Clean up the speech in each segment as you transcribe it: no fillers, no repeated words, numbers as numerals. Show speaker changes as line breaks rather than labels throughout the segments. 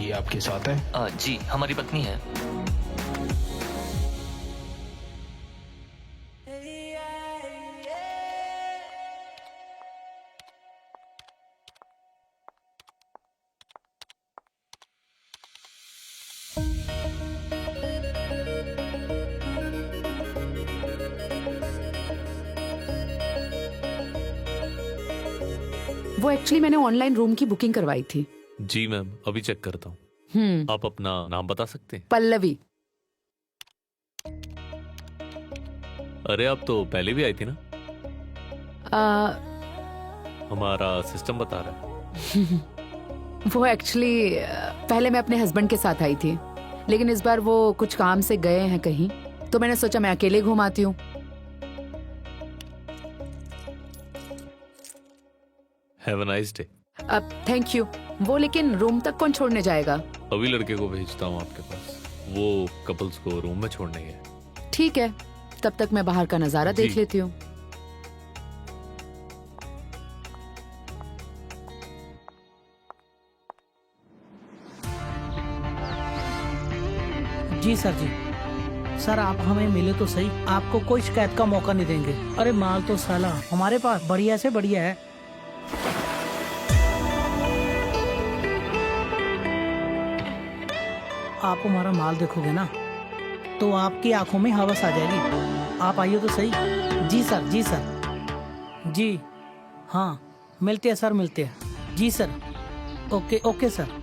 ये आपके साथ है?
जी, हमारी पत्नी है।
वो एक्चुअली मैंने ऑनलाइन रूम की बुकिंग करवाई थी।
जी मैम, अभी चेक करता हूँ। आप अपना नाम बता सकते हैं?
पल्लवी।
अरे आप तो पहले भी आई थी ना?
आ,
हमारा सिस्टम बता रहा है।
वो एक्चुअली पहले मैं अपने हस्बैंड के साथ आई थी, लेकिन इस बार वो कुछ काम से गए हैं कहीं, तो मैंने सोचा मैं अकेले घुमाती हूँ।
Have a nice day.
अब थैंक यू। वो लेकिन रूम तक कौन छोड़ने जाएगा?
अभी लड़के को भेजता हूँ आपके पास, वो कपल्स को रूम में छोड़ने गए।
ठीक है, तब तक मैं बाहर का नजारा देख लेती हूँ।
जी सर जी। सर आप हमें मिले तो सही, आपको कोई शिकायत का मौका नहीं देंगे। अरे माल तो साला हमारे पास बढ़िया से बढ़िया है। आप हमारा माल देखोगे ना तो आपकी आंखों में हवस आ जाएगी। आप आइए तो सही। जी सर, जी सर। जी हाँ, मिलते हैं सर, मिलते हैं। जी सर। Okay okay sir.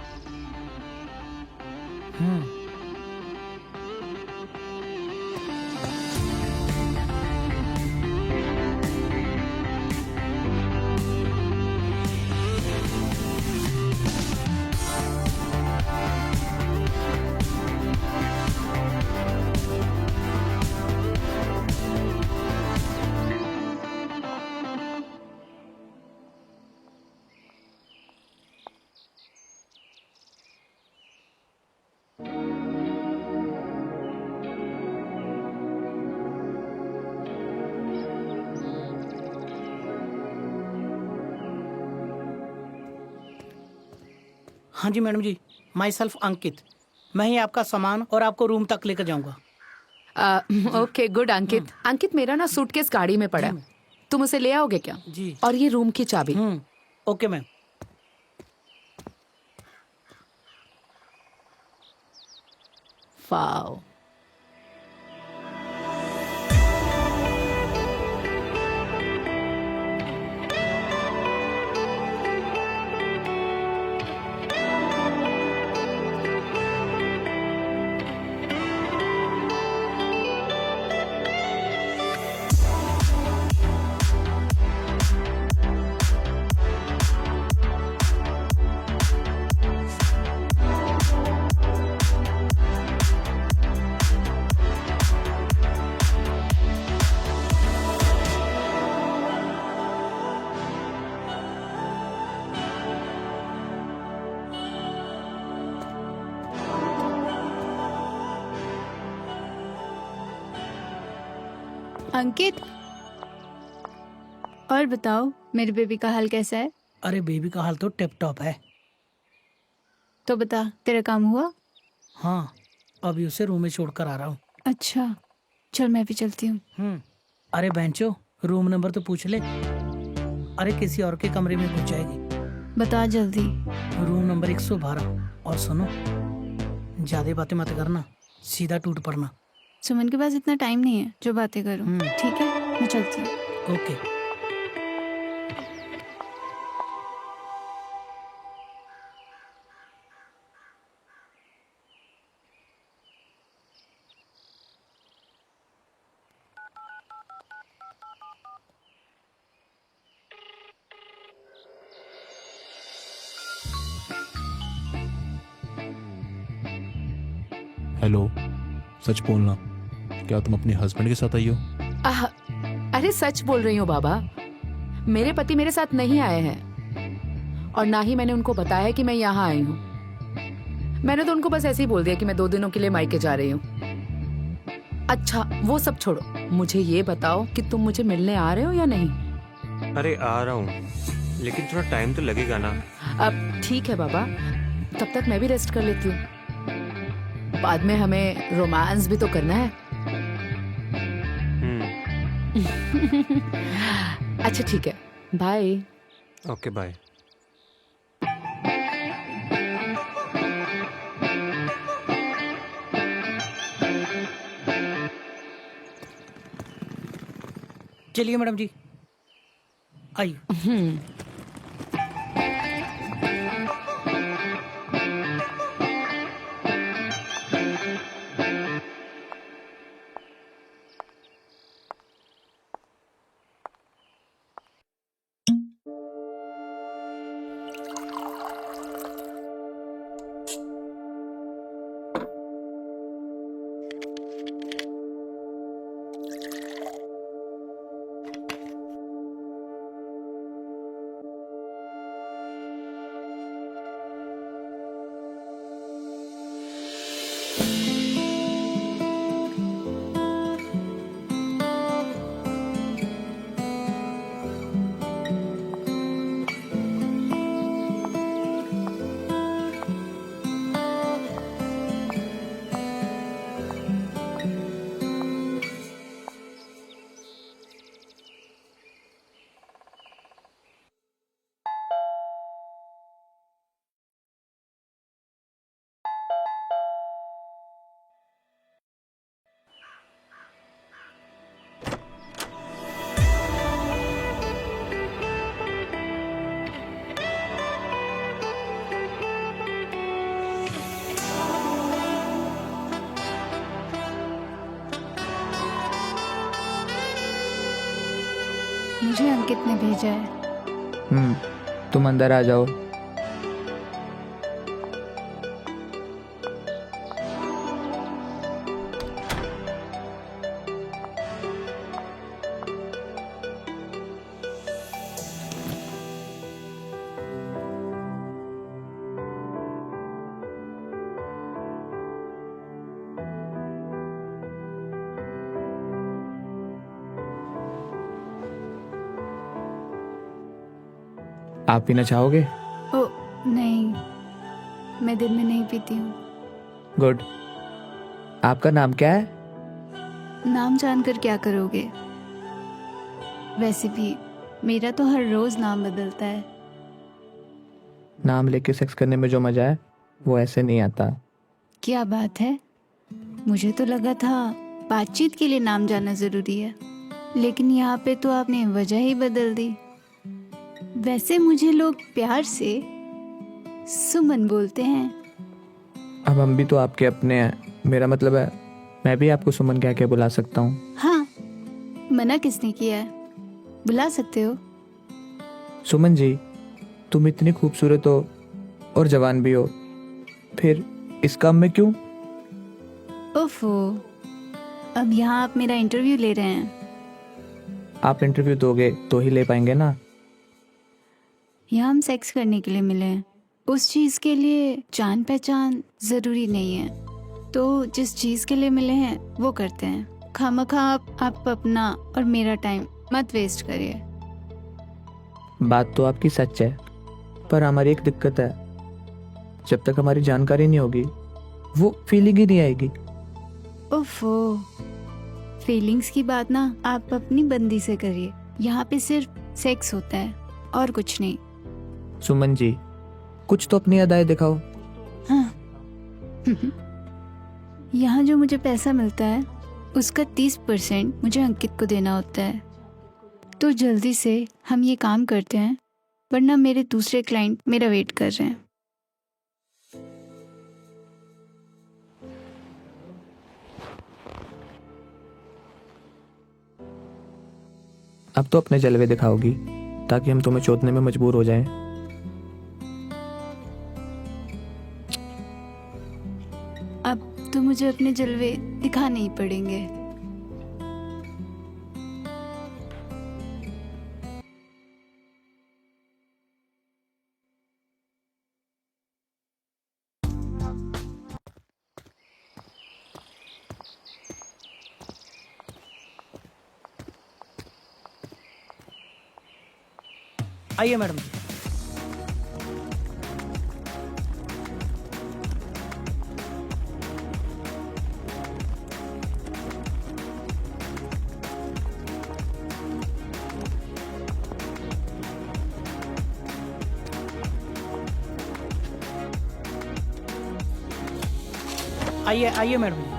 हाँ जी मैडम जी, माई सेल्फ अंकित। मैं ही आपका सामान और आपको रूम तक लेकर जाऊंगा।
ओके गुड अंकित। अंकित, मेरा ना सूटकेस गाड़ी में पड़ा है, तुम उसे ले आओगे क्या?
जी।
और ये रूम की चाबी।
Okay ma'am.
वाओ।
अंकित, और बताओ मेरे बेबी का हाल कैसा है?
अरे बेबी का हाल तो टिप टॉप है।
तो बता, तेरा काम हुआ?
हाँ, अभी उसे रूम में छोड़कर आ रहा हूँ।
अच्छा, चल मैं भी चलती हूँ।
अरे बेंचो, रूम नंबर तो पूछ ले। अरे किसी और के कमरे में घुस जाएगी।
बता जल्दी।
Room number 112। और सुनो, ज्यादा बातें मत करना, सीधा टूट पड़ना।
सुमन के पास इतना टाइम नहीं है जो बातें करूँ। ठीक है, मैं चलती हूँ।
ओके।
हेलो, सच बोलना, क्या तुम अपने हस्बैंड के साथ आई हो?
अरे सच बोल रही हूँ बाबा, मेरे पति मेरे साथ नहीं आए हैं और ना ही मैंने उनको बताया है कि मैं यहाँ आई हूँ। मैंने तो उनको बस ऐसे ही बोल दिया कि मैं 2 दिनों के लिए मायके जा रही हूँ। अच्छा वो सब छोड़ो, मुझे ये बताओ कि तुम मुझे मिलने आ रहे हो या नहीं?
अरे आ रहा हूँ, लेकिन थोड़ा टाइम तो लगेगा ना।
अब ठीक है बाबा, तब तक मैं भी रेस्ट कर लेती हूँ। बाद में हमें रोमांस भी तो करना है। अच्छा ठीक है, बाय।
Okay bye.
चलिए मैडम जी, आइए।
मुझे अंकित ने भेजा है।
तुम अंदर आ जाओ। आप पीना चाहोगे?
ओ नहीं, मैं दिन में नहीं पीती हूँ।
गुड। आपका नाम क्या है?
नाम जानकर क्या करोगे? वैसे भी मेरा तो हर रोज नाम बदलता है।
नाम लेके सेक्स करने में जो मजा है वो ऐसे नहीं आता।
क्या बात है, मुझे तो लगा था बातचीत के लिए नाम जानना जरूरी है, लेकिन यहाँ पे तो आपने वजह ही बदल दी। वैसे मुझे लोग प्यार से सुमन बोलते हैं।
अब हम भी तो आपके अपने हैं, मेरा मतलब है मैं भी आपको सुमन कह के बुला सकता हूँ।
हाँ, मना किसने किया है? बुला सकते हो।
सुमन जी, तुम इतनी खूबसूरत हो और जवान भी हो, फिर इस काम में क्यों?
ओफो, अब यहाँ आप मेरा इंटरव्यू ले रहे हैं?
आप इंटरव्यू दोगे तो ही ले पाएंगे ना।
यहाँ हम सेक्स करने के लिए मिले हैं, उस चीज़ के लिए जान पहचान ज़रूरी नहीं है। तो जिस चीज़ के लिए मिले हैं वो करते हैं। खामखा आप अपना और मेरा टाइम मत वेस्ट करिए।
बात तो आपकी सच है, पर हमारी एक दिक्कत है, जब तक हमारी जानकारी नहीं होगी वो फीलिंग ही नहीं आएगी।
ओफो, फीलिंग्स की बात ना आप अपनी बंदी से करिए। यहाँ पे सिर्फ सेक्स होता है और कुछ नहीं।
सुमन जी, कुछ तो अपनी अदाएं दिखाओ।
हाँ। यहाँ जो मुझे पैसा मिलता है उसका 30% मुझे अंकित को देना होता है। तो जल्दी से हम ये काम करते हैं, वरना मेरे दूसरे क्लाइंट मेरा वेट कर रहे हैं।
अब तो अपने जलवे दिखाओगी ताकि हम तुम्हें चोदने में मजबूर हो जाएं।
अब तो मुझे अपने जलवे दिखाने ही पड़ेंगे।
आइए मैडम। आइए आइए मैडम जी।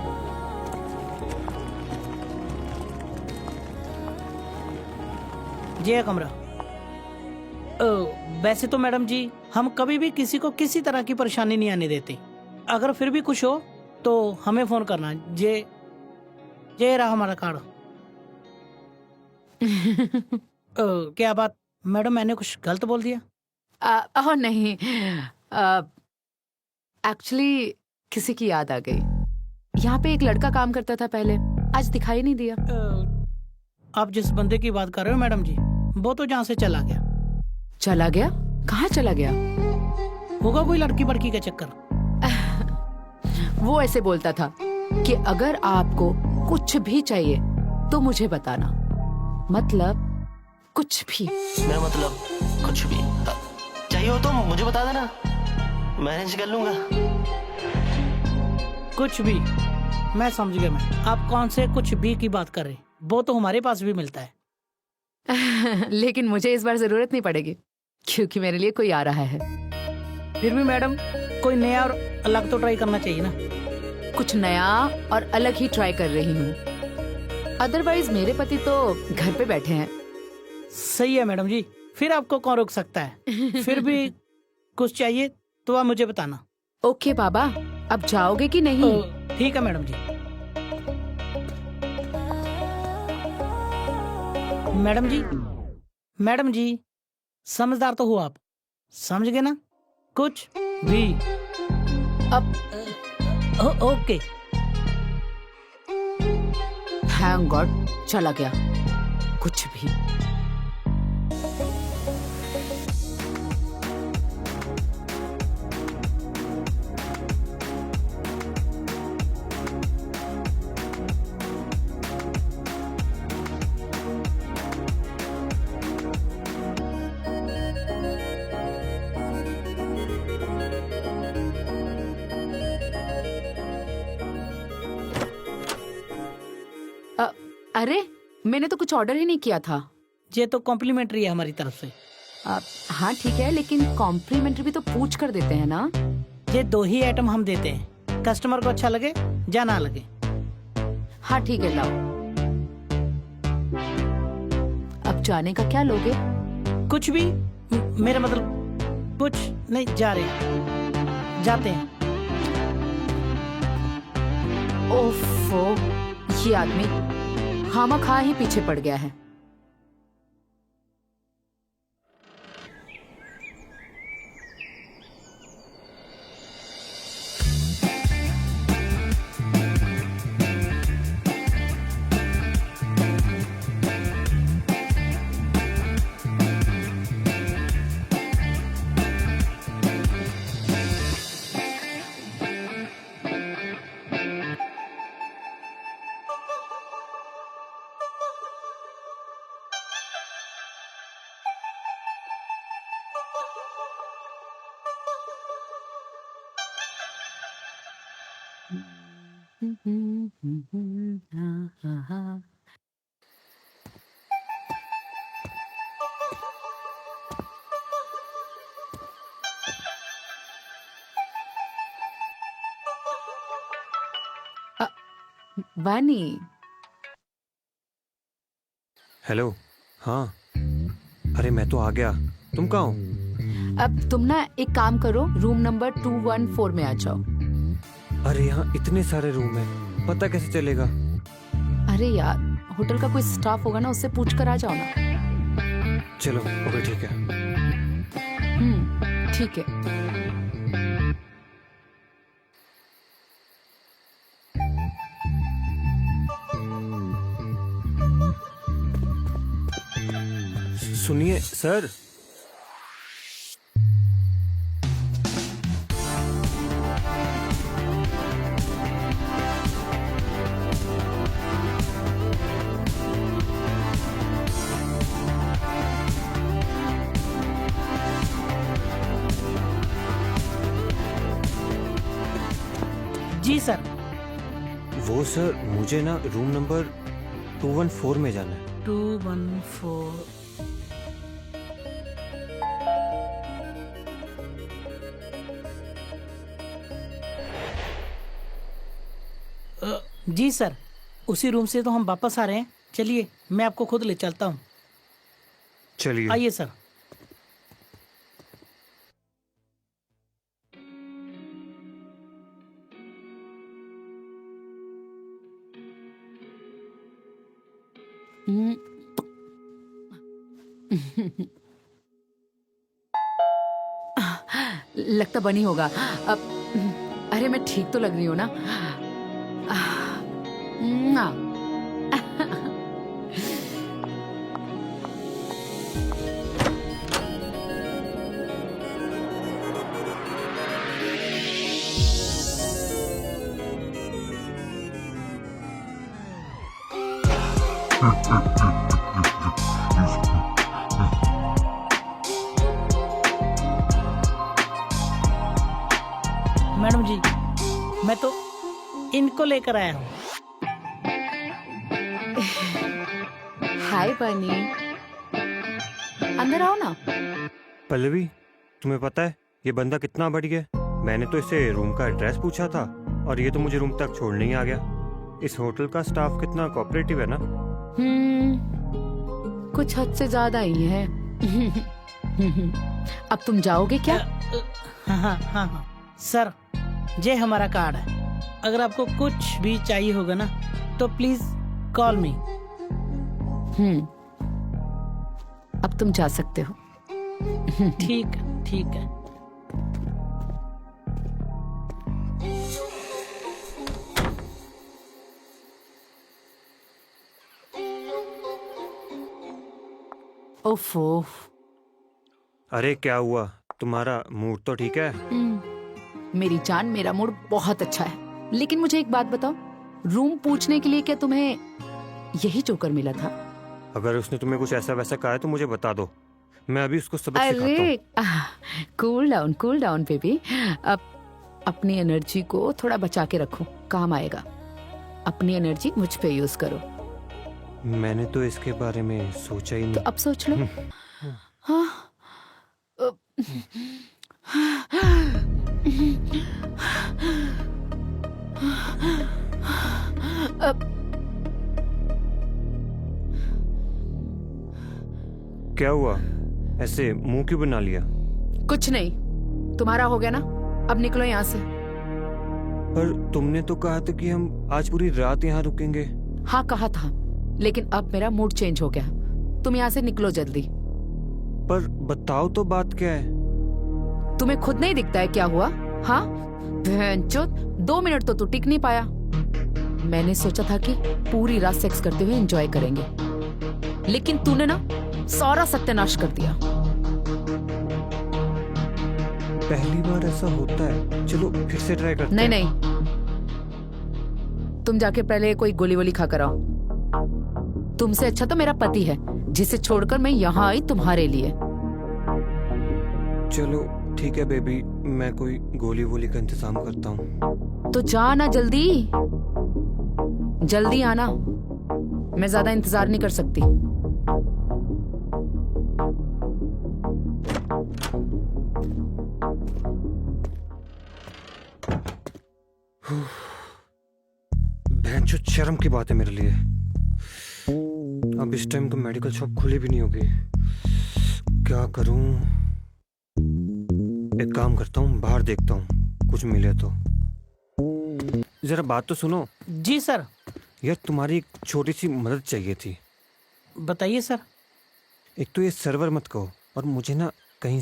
जी है कमरा। वैसे तो मैडम जी हम कभी भी किसी को किसी तरह की परेशानी नहीं आने देते। अगर फिर भी कुछ हो तो हमें फोन करना। जे रहा हमारा कार्ड। क्या बात मैडम, मैंने कुछ गलत बोल दिया?
ओह नहीं, एक्चुअली किसी की याद आ गई। यहाँ पे एक लड़का काम करता था पहले, आज दिखाई नहीं दिया।
आप जिस बंदे की बात कर रहे हो मैडम जी, वो तो जहाँ से चला गया।
चला गया? कहाँ चला गया?
होगा कोई लड़की बड़की का चक्कर।
वो ऐसे बोलता था कि अगर आपको कुछ भी चाहिए तो मुझे बताना, मतलब कुछ भी।
मेरा मतलब कुछ भी चाहिए हो तो मुझे बता देना, मैनेज कर लूंगा।
कुछ भी? मैं समझ गया। मैं आप कौन से कुछ भी की बात कर रहे हैं? वो तो हमारे पास भी मिलता है।
लेकिन मुझे इस बार जरूरत नहीं पड़ेगी क्योंकि मेरे लिए कोई आ रहा है।
फिर भी मैडम कोई नया और अलग तो ट्राई करना चाहिए ना।
कुछ नया और अलग ही ट्राई कर रही हूँ, अदरवाइज मेरे पति तो घर पे बैठे हैं।
सही है मैडम जी, फिर आपको कौन रोक सकता है। फिर भी कुछ चाहिए तो आप मुझे बताना।
ओके बाबा, अब जाओगे कि नहीं?
ठीक है मैडम जी। मैडम जी समझदार तो हो आप, समझ गए ना? कुछ भी।
अब
ओके।
थैंक गॉड चला गया। कुछ भी। अरे मैंने तो कुछ ऑर्डर ही नहीं किया था।
ये तो कॉम्प्लीमेंट्री है हमारी तरफ से।
हाँ ठीक है, लेकिन कॉम्प्लीमेंट्री भी तो पूछ कर देते हैं ना।
ये 2 ही आइटम हम देते हैं, कस्टमर को अच्छा लगे या ना लगे।
हाँ ठीक है, लाओ। अब जाने का क्या लोगे?
कुछ भी। मेरा मतलब कुछ नहीं, जा रहे हैं, जाते हैं।
ओफो, ये आदमी खामखा ही पीछे पड़ गया है। वानी,
हेलो। हाँ, अरे मैं तो आ गया, तुम कहाँ हो?
अब तुम ना एक काम करो, रूम नंबर 214 में आ जाओ।
अरे यहाँ इतने सारे रूम हैं, पता कैसे चलेगा?
अरे यार, होटल का कोई स्टाफ होगा ना, उससे पूछ कर आ जाओ ना।
चलो ओके, ठीक है।
ठीक है।
सुनिए सर,
जी सर।
वो सर मुझे ना रूम नंबर 214 में जाना है।
214। जी सर, उसी रूम से तो हम वापस आ रहे हैं। चलिए मैं आपको खुद ले चलता हूँ।
चलिए।
आइए सर।
लगता बनी होगा अब। अरे मैं ठीक तो लग रही हूँ ना? मुआ।
मैडम जी, मैं तो इनको लेकर आया हूँ।
हाय बनी, अंदर आओ ना।
पल्लवी, तुम्हें पता है ये बंदा कितना बढ़िया है? मैंने तो इससे रूम का एड्रेस पूछा था और ये तो मुझे रूम तक छोड़ने ही आ गया। इस होटल का स्टाफ कितना कोऑपरेटिव है ना।
कुछ हद से ज्यादा ही है। अब तुम जाओगे क्या?
हाँ सर, ये हमारा कार्ड है। अगर आपको कुछ भी चाहिए होगा ना तो प्लीज कॉल मी।
अब तुम जा सकते हो।
ठीक है।
ओफो।
अरे क्या हुआ? तुम्हारा मूड तो ठीक है?
मेरी जान, मेरा मूड बहुत अच्छा है। लेकिन मुझे एक बात बताओ, रूम पूछने के लिए क्या तुम्हें यही जोकर मिला था?
अगर उसने तुम्हें कुछ ऐसा वैसा कहा है तो मुझे बता दो, मैं अभी उसको सबक सिखाता हूँ।
अरे कूल डाउन बेबी। अब अपनी एनर्जी को थोड़ा बचा के रखो, काम आएगा। अपनी एनर्जी मुझ पे यूज करो।
मैंने तो इसके बारे में सोचा ही
तो
नहीं।
अब सोच लो। हाँ।
क्या हुआ? ऐसे मुंह क्यों बना लिया?
कुछ नहीं, तुम्हारा हो गया ना, अब निकलो यहाँ से।
पर तुमने तो कहा था कि हम आज पूरी रात यहाँ रुकेंगे।
हाँ कहा था, लेकिन अब मेरा मूड चेंज हो गया। तुम यहाँ से निकलो जल्दी।
पर बताओ तो बात क्या है?
तुम्हें खुद नहीं दिखता है क्या हुआ? हाँ बहनचोद, 2 मिनट तो तू टिक नहीं पाया। मैंने सोचा था कि पूरी रात सेक्स करते हुए एंजॉय करेंगे, लेकिन तूने ना सारा सत्यानाश कर दिया।
पहली बार ऐसा होता है, चलो फिर से ट्राई करते
नहीं
हैं।
नहीं, तुम जाके पहले कोई गोली वोली खा कर आओ। तुमसे अच्छा तो मेरा पति है, जिसे छोड़कर मैं यहाँ आई तुम्हारे लिए।
चलो ठीक है बेबी, मैं कोई गोली वोली का इंतजाम करता हूँ।
तो जा ना, जल्दी जल्दी आना, मैं ज्यादा इंतजार नहीं कर सकती।
भैंचोद, शर्म की बात है मेरे लिए। अब इस टाइम तो मेडिकल शॉप खुली भी नहीं होगी। क्या करूं? एक काम करता हूँ, बाहर देखता हूँ, कुछ मिले तो। जरा बात तो सुनो।
जी सर।
यार तुम्हारी एक छोटी सी मदद चाहिए थी।
बताइए सर।
एक तो ये सर्वर मत कहो, और मुझे ना कहीं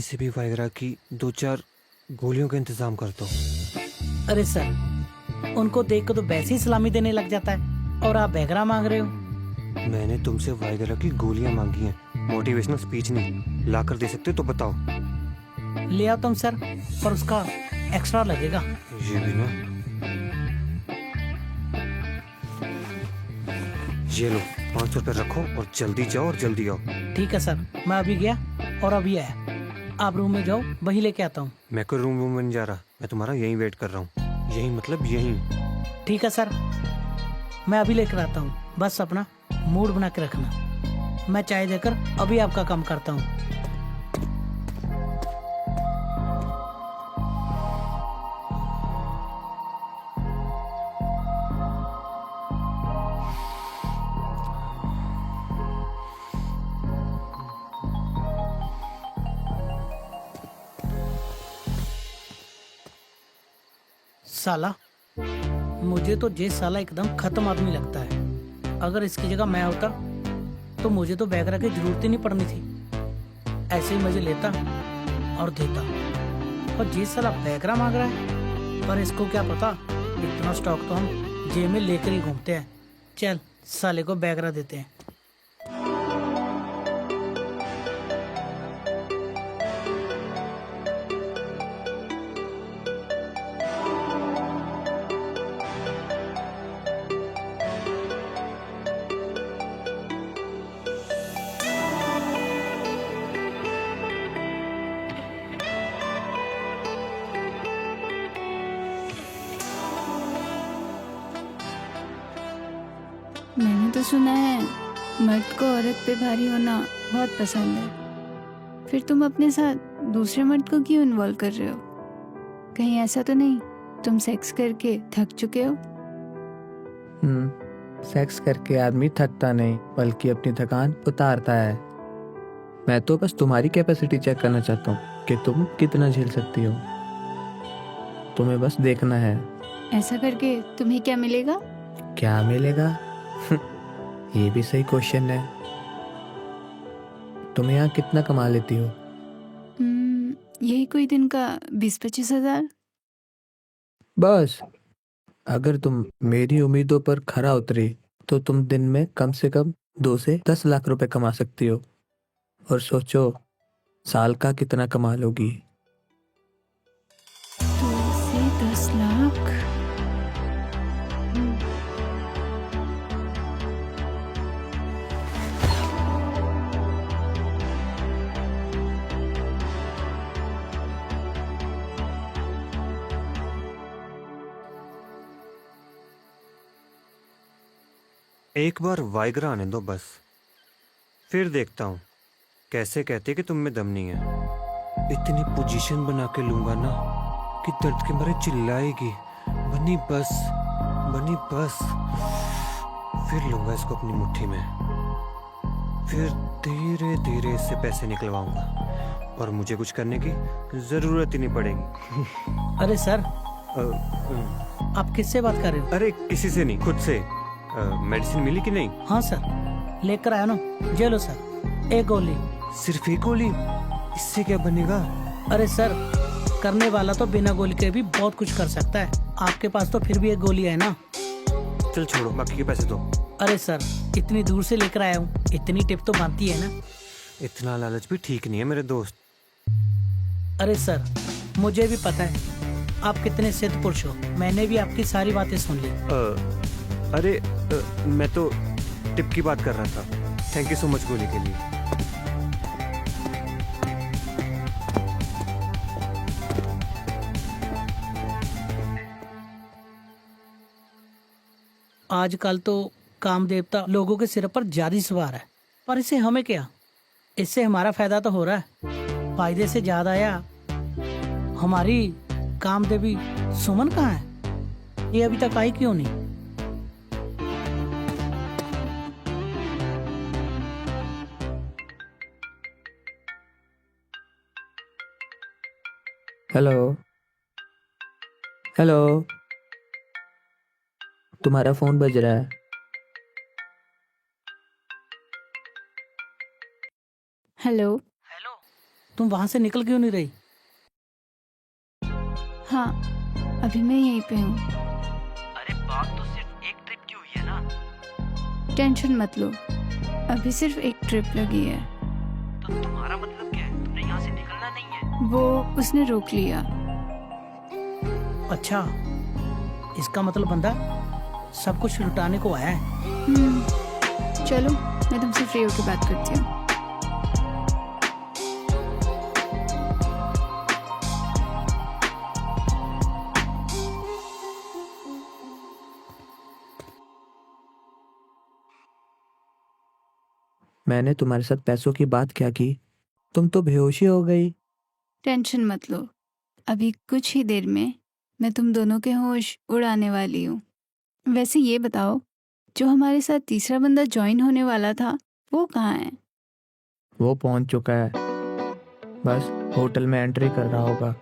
से भी वायरा की 2-4 गोलियों का इंतजाम कर दो।
अरे सर, उनको देख कर तो वैसे ही सलामी देने लग जाता है, और आप बैगरा मांग रहे हो।
मैंने तुमसे वायरा की गोलियां मांगी हैं, मोटिवेशनल स्पीच नहीं। ला कर दे सकते तो बताओ।
ले आओ तुम सर, पर उसका एक्स्ट्रा लगेगा।
ये भी ना। ये लो, 500 रुपये रखो और जल्दी जाओ और जल्दी आओ।
ठीक है सर, मैं अभी गया और अभी आया। आप रूम में जाओ, वही लेके आता हूँ।
मैं कोई रूम में नहीं जा रहा, मैं तुम्हारा यहीं वेट कर रहा हूँ। यहीं मतलब यहीं।
ठीक है सर, मैं अभी लेकर आता हूँ। बस अपना मूड बना के रखना। मैं चाय देकर अभी आपका काम करता हूँ। साला, मुझे तो जे साला एकदम खत्म आदमी लगता है। अगर इसकी जगह मैं होता तो मुझे तो वगैरह की जरूरत ही नहीं पड़नी थी। ऐसे ही मजे लेता और देता। और जे साला वगैरह मांग रहा है, पर इसको क्या पता इतना स्टॉक तो हम जेब में लेकर ही घूमते हैं। चल साले को वगैरह देते हैं।
मैंने तो सुना है मर्द को औरत पे भारी होना बहुत पसंद है। फिर तुम अपने साथ दूसरे मर्द को क्यों इन्वॉल्व कर रहे हो? कहीं ऐसा तो नहीं तुम सेक्स करके थक चुके हो?
सेक्स करके आदमी थकता नहीं बल्कि अपनी थकान उतारता है। मैं तो बस तुम्हारी कैपेसिटी चेक करना चाहता हूँ कि तुम कितना झेल सकती हो। तुम्हें बस देखना है।
ऐसा करके तुम्हें क्या मिलेगा?
क्या मिलेगा? ये भी सही क्वेश्चन है। तुम यहाँ कितना कमा लेती हो?
यही कोई दिन का 20-25 हजार।
बस अगर तुम मेरी उम्मीदों पर खरा उतरी तो तुम दिन में कम से कम 2 से 10 लाख रुपए कमा सकती हो। और सोचो साल का कितना कमा लोगी।
2 से 10 लाख।
एक बार वाइग्रा आने दो बस, फिर देखता हूँ कैसे कहते कि तुम में दम नहीं है। इतनी पोजीशन बना के लूंगा ना कि दर्द के मारे चिल्लाएगी, बनी बस बनी बस। फिर लूंगा इसको अपनी मुट्ठी में, फिर धीरे धीरे इससे पैसे निकलवाऊंगा और मुझे कुछ करने की जरूरत ही नहीं पड़ेगी।
अरे सर,
अ,
आप किससे बात कर रहे हो?
अरे किसी से नहीं, खुद से। मेडिसिन मिली कि नहीं?
हाँ सर, लेकर आया ना। जे लो सर, एक गोली।
सिर्फ एक गोली? इससे क्या बनेगा?
अरे सर, करने वाला तो बिना गोली के भी बहुत कुछ कर सकता है। आपके पास तो फिर भी एक गोली है ना।
चल छोड़ो, बाकी के पैसे दो।
अरे सर, इतनी दूर से लेकर आया हूँ, इतनी टिप तो बनती है ना।
इतना लालच भी ठीक नहीं है मेरे दोस्त।
अरे सर, मुझे भी पता है आप कितने सिद्ध पुरुष हो। मैंने भी आपकी सारी बातें सुन ली।
अरे मैं तो टिप की बात कर रहा था। थैंक यू सो मच गोली के लिए।
आजकल तो काम देवता लोगों के सिर पर ज्यादा सवार है, पर इससे हमें क्या? इससे हमारा फायदा तो हो रहा है। फायदे से ज्यादा आया हमारी कामदेवी सुमन कहाँ है? ये अभी तक आई क्यों नहीं?
हेलो हेलो, तुम्हारा फोन बज रहा है।
हेलो।
हेलो, तुम वहां से निकल क्यों नहीं रही?
हाँ, अभी मैं यहीं पे हूँ।
अरे बात तो सिर्फ एक ट्रिप की हुई है ना।
टेंशन मत लो, अभी सिर्फ एक ट्रिप लगी है।
तो तुम्हारा मतलब क्या है? तुमने यहाँ से निकलना नहीं है?
वो उसने रोक लिया।
अच्छा, इसका मतलब बंदा सब कुछ लुटाने को आया है।
चलो, मैं तुमसे फ्री होकर बात करती हूँ।
मैंने तुम्हारे साथ पैसों की बात क्या की? तुम तो बेहोशी हो गई।
टेंशन मत लो, अभी कुछ ही देर में मैं तुम दोनों के होश उड़ाने वाली हूँ। वैसे ये बताओ, जो हमारे साथ तीसरा बंदा ज्वाइन होने वाला था वो कहाँ है?
वो पहुंच चुका है, बस होटल में एंट्री कर रहा होगा।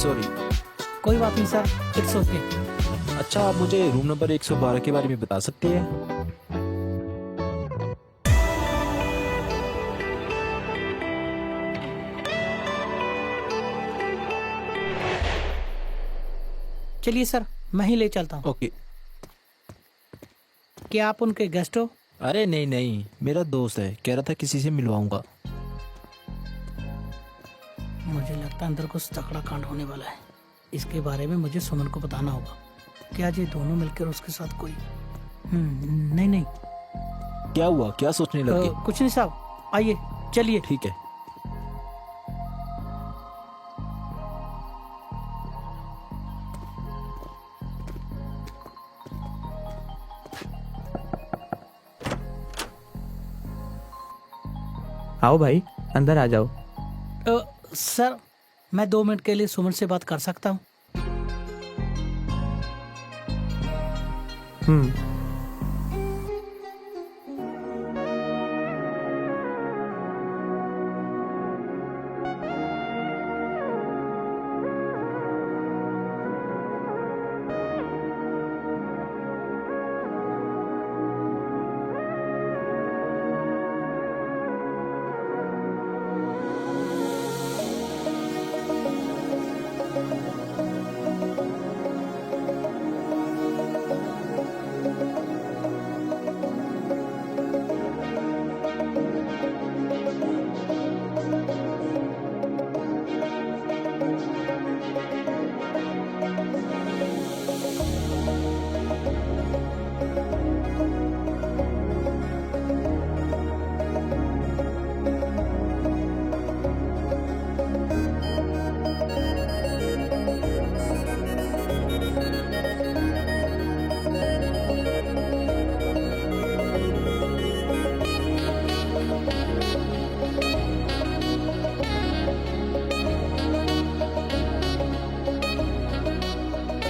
सॉरी।
कोई बात नहीं सर, इट्स ओके।
अच्छा, आप मुझे रूम नंबर 112 के बारे में बता सकते हैं?
चलिए सर, मैं ही ले चलता हूँ।
ओके।
क्या आप उनके गेस्ट हो?
अरे नहीं नहीं, मेरा दोस्त है, कह रहा था किसी से मिलवाऊंगा।
मुझे लगता है अंदर कुछ तगड़ा कांड होने वाला है। इसके बारे में मुझे सुमन को बताना होगा। क्या ये दोनों मिलकर उसके साथ कोई नहीं नहीं।
क्या हुआ, क्या सोचने लगे?
कुछ नहीं साहब, आइए चलिए।
ठीक है।
आओ भाई, अंदर आ जाओ।
सर, मैं 2 मिनट के लिए सुमन से बात कर सकता हूँ?
हम्म।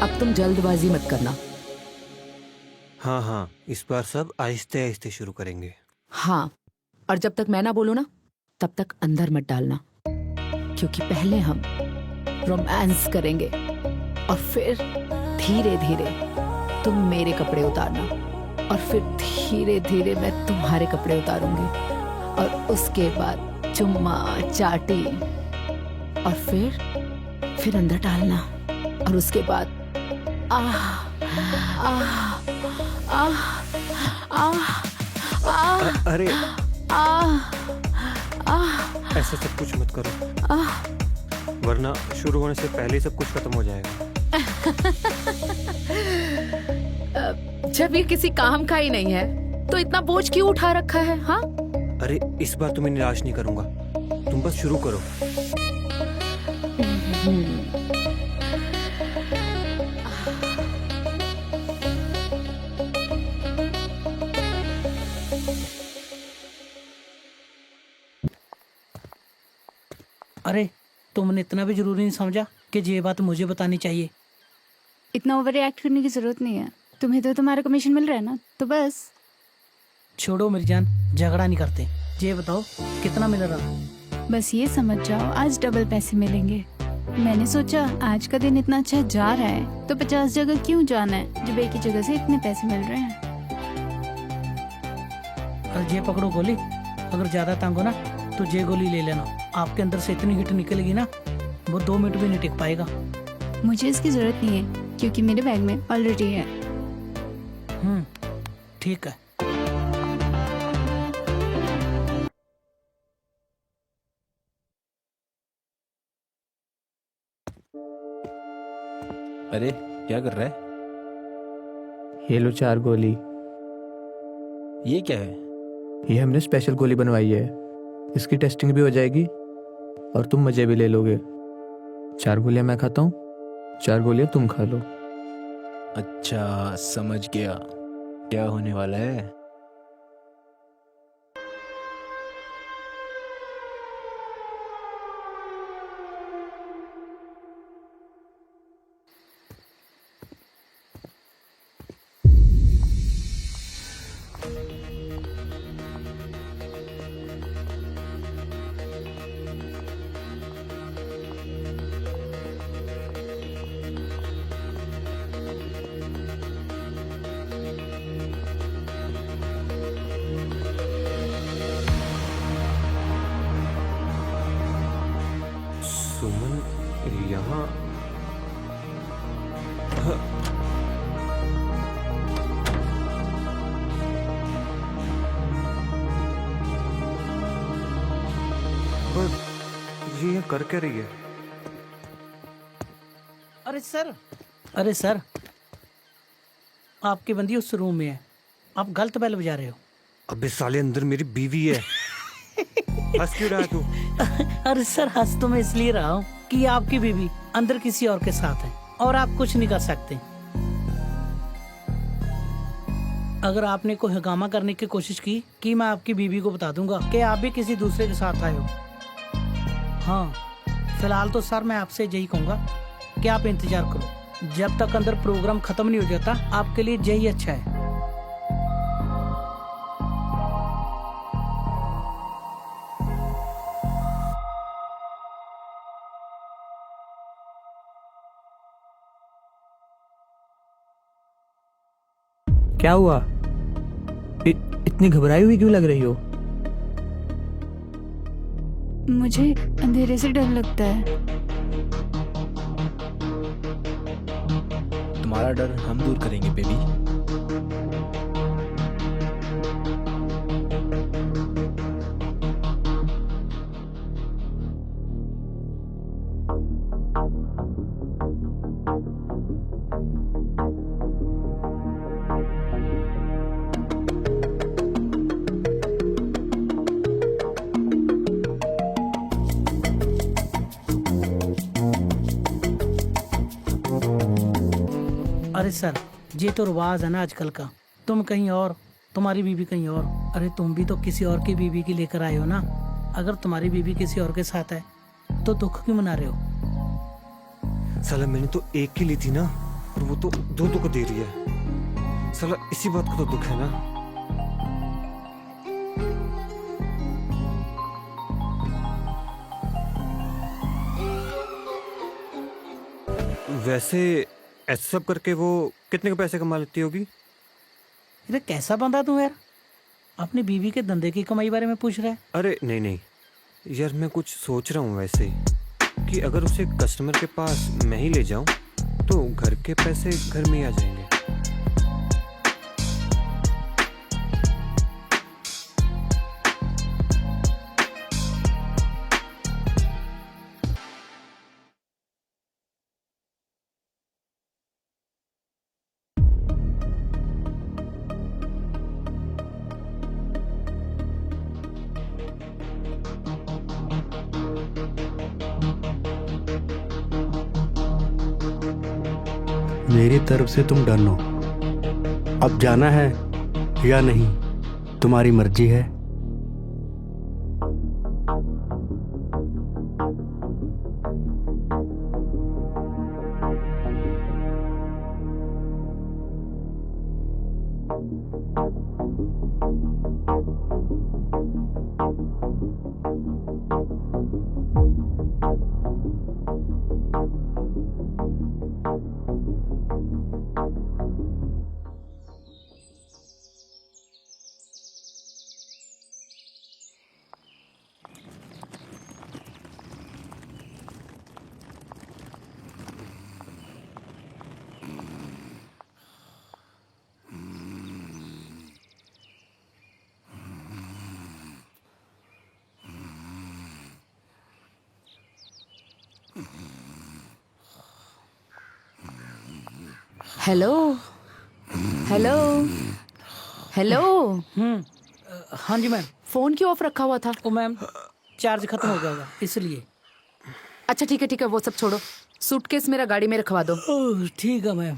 अब तुम जल्दबाजी मत करना।
हाँ हाँ, इस बार सब आहिस्ते आहिस्ते शुरू करेंगे।
हाँ, और जब तक मैं ना बोलूं ना, तब तक अंदर मत डालना, क्योंकि पहले हम रोमांस करेंगे और फिर धीरे धीरे तुम मेरे कपड़े उतारना, और फिर धीरे धीरे मैं तुम्हारे कपड़े उतारूंगी, और उसके बाद चुम्मा चाटी, और फिर अंदर डालना, और उसके बाद आह आह आह आह आह
अरे
आह आह
ऐसा सब कुछ मत करो, वरना शुरू होने से पहले ही सब कुछ खत्म हो जाएगा।
जब ये किसी काम का ही नहीं है तो इतना बोझ क्यों उठा रखा है? हाँ,
अरे इस बार तुम्हें निराश नहीं करूंगा, तुम बस शुरू करो।
अरे, तुमने इतना भी जरूरी नहीं समझा कि ये बात मुझे बतानी चाहिए?
इतना ओवर रिएक्ट करने की जरूरत नहीं है। तुम्हें तो तुम्हारा कमीशन मिल रहा है ना, तो बस।
छोड़ो मेरी जान, झगड़ा नहीं करते। ये बताओ कितना मिल रहा?
बस ये समझ जाओ, आज डबल पैसे मिलेंगे। मैंने सोचा आज का दिन इतना अच्छा जा रहा है तो 50 जगह क्यों जाना है, जब एक ही जगह से इतने पैसे मिल रहे हैं।
और ये पकड़ो गोली, अगर ज्यादा तंग हो ना तो ये गोली ले लेना। आपके अंदर से इतनी हिट निकलेगी ना, वो 2 मिनट भी नहीं टिक पाएगा।
मुझे इसकी जरूरत नहीं है, क्योंकि मेरे बैग में ऑलरेडी है।
ठीक है।
अरे क्या कर रहा है?
ये लो 4 गोली।
ये क्या है?
ये हमने स्पेशल गोली बनवाई है, इसकी टेस्टिंग भी हो जाएगी और तुम मजे भी ले लोगे। 4 गोलियां मैं खाता हूँ, 4 गोलियां तुम खा लो।
अच्छा समझ गया, क्या होने वाला है।
कर क्या रही है?
अरे सर आपकी बंदी उस रूम में है, आप गलत बेल बजा रहे हो।
अबे साले, अंदर मेरी बीवी है। हंस क्यों रहा है तू?
अरे सर हंस तो मैं इसलिए रहा हूँ कि आपकी बीवी अंदर किसी और के साथ है और आप कुछ नहीं कर सकते। अगर आपने कोई हंगामा करने की कोशिश की कि मैं आपकी बीवी को बता दूंगा कि आप भी किसी दूसरे के साथ आए हो। हाँ, फिलहाल तो सर मैं आपसे यही कहूंगा कि आप इंतजार करो, जब तक अंदर प्रोग्राम खत्म नहीं हो जाता आपके लिए यही अच्छा है।
क्या हुआ? इतनी घबराई हुई क्यों लग रही हो?
मुझे अंधेरे से डर लगता है।
तुम्हारा डर हम दूर करेंगे बेबी।
अरे सर ये तो रिवाज है ना आजकल का, तुम कहीं और तुम्हारी बीवी कहीं और। अरे तुम भी तो किसी और की बीवी की लेकर आए हो ना। अगर तुम्हारी बीवी किसी और के साथ है तो दुख क्यों मना रहे हो?
साला मैंने तो एक की ली थी ना, और वो तो दो को दे रही है। साला इसी बात का तो दुख है ना। वैसे ऐसा सब करके वो कितने के पैसे कमा लेती होगी?
अरे कैसा बंदा तू यार, अपनी बीवी के धंधे की कमाई बारे में पूछ रहा है।
अरे नहीं यार, मैं कुछ सोच रहा हूँ वैसे कि अगर उसे कस्टमर के पास मैं ही ले जाऊं तो घर के पैसे घर में ही आ जाएंगे।
मेरी तरफ से तुम डन हो। अब जाना है या नहीं तुम्हारी मर्जी है।
Hello hello hello.
हाँ जी मैम।
फोन क्यों ऑफ रखा हुआ था?
ओ मैम, चार्ज खत्म हो गया होगा इसलिए।
अच्छा ठीक है, वो सब छोड़ो, सूटकेस मेरा गाड़ी में रखवा दो।
ओह ठीक है मैम।